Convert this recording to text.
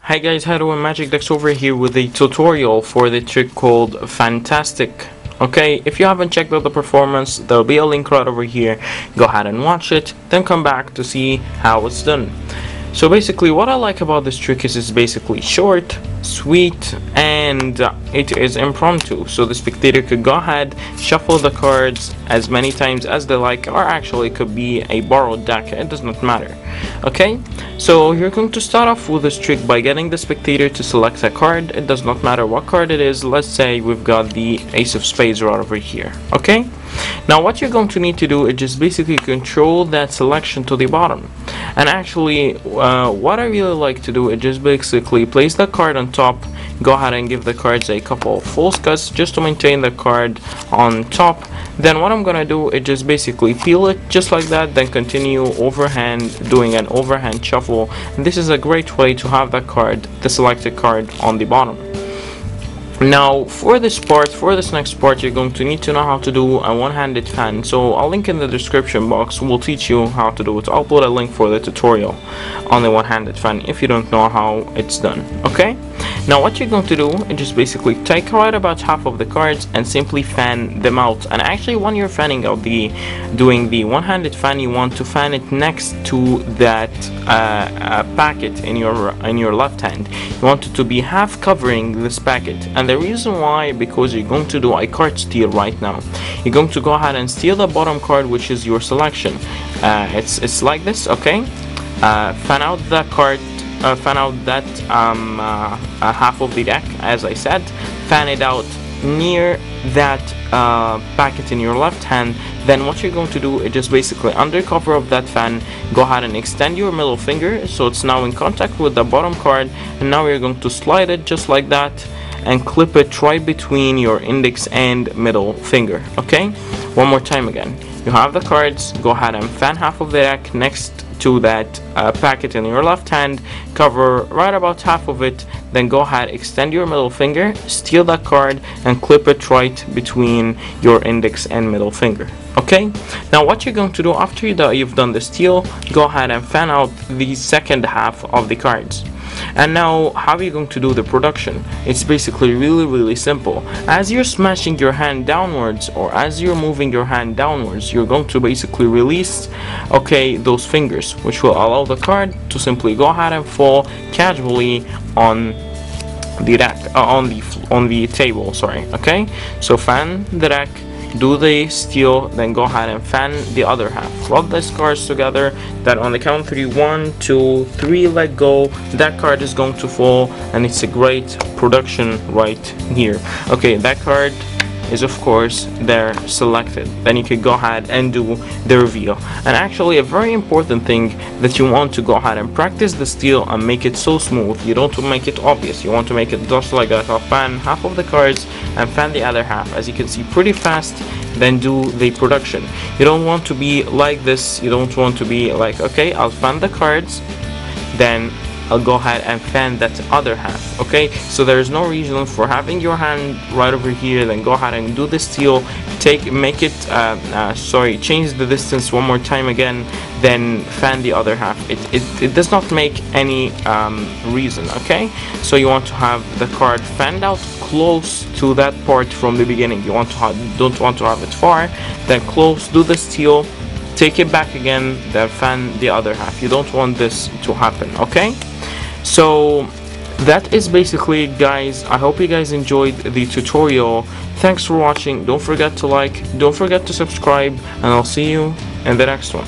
Hi guys, how doing? Magic Dex over here with a tutorial for the trick called Fantastic. Okay, if you haven't checked out the performance, there'll be a link right over here. Go ahead and watch it, then come back to see how it's done. So basically what I like about this trick is it's basically short, sweet, and it is impromptu. So the spectator could go ahead, shuffle the cards as many times as they like, or actually it could be a borrowed deck, it does not matter. Okay, so you're going to start off with this trick by getting the spectator to select a card. It does not matter what card it is. Let's say we've got the Ace of Spades right over here. Okay, now what you're going to need to do is just basically control that selection to the bottom. And actually what I really like to do is just basically place the card on top, go ahead and give the cards a couple of false cuts just to maintain the card on top. Then what I'm gonna do is just basically peel it just like that, then continue overhand, doing an overhand shuffle. And this is a great way to have that card, the selected card, on the bottom. Now for this next part, you're going to need to know how to do a one-handed fan. So I'll link in the description box, we'll teach you how to do it. I'll put a link for the tutorial on the one-handed fan if you don't know how it's done. Okay, now what you're going to do is just basically take right about half of the cards and simply fan them out. And actually when you're fanning out doing the one-handed fan, you want to fan it next to that packet in your left hand. You want it to be half covering this packet. And the reason why, because you're going to do a card steal right now. You're going to go ahead and steal the bottom card, which is your selection. It's like this. Okay, fan out that card, fan out that half of the deck, as I said. Fan it out near that packet in your left hand. Then what you're going to do is just basically under cover of that fan, go ahead and extend your middle finger so it's now in contact with the bottom card, and now you're going to slide it just like that and clip it right between your index and middle finger. Okay, one more time again. You have the cards, go ahead and fan half of the deck next to that packet in your left hand, cover right about half of it, then go ahead, extend your middle finger, steal that card and clip it right between your index and middle finger. Okay, now what you're going to do after you've done the steal, go ahead and fan out the second half of the cards. And now how are you going to do the production? It's basically really simple. As you're smashing your hand downwards, or as you're moving your hand downwards, you're going to basically release, okay, those fingers, which will allow the card to simply go ahead and fall casually on the deck, on the table, sorry. Okay, so fan the deck, do the steal, then go ahead and fan the other half. Rub these cards together, then on the count of 3, 1, 2, 3, let go. That card is going to fall, and it's a great production right here. Okay, that card is of course there selected. Then you can go ahead and do the reveal. And actually a very important thing that you want to go ahead and practice the steal and make it so smooth. You don't want to make it obvious, you want to make it just like that. I'll fan half of the cards and fan the other half, as you can see, pretty fast, then do the production. You don't want to be like this, you don't want to be like, okay, I'll fan the cards, then I'll go ahead and fan that other half. Okay, so there's no reason for having your hand right over here, then go ahead and do the steal, make it change the distance one more time again, then fan the other half. It does not make any reason. Okay, so you want to have the card fanned out close to that part from the beginning. You want to don't want to have it far, then close, do the steal, take it back again, then fan the other half. You don't want this to happen. Okay, so that is basically it, guys. I hope you guys enjoyed the tutorial. Thanks for watching. Don't forget to like, don't forget to subscribe, and I'll see you in the next one.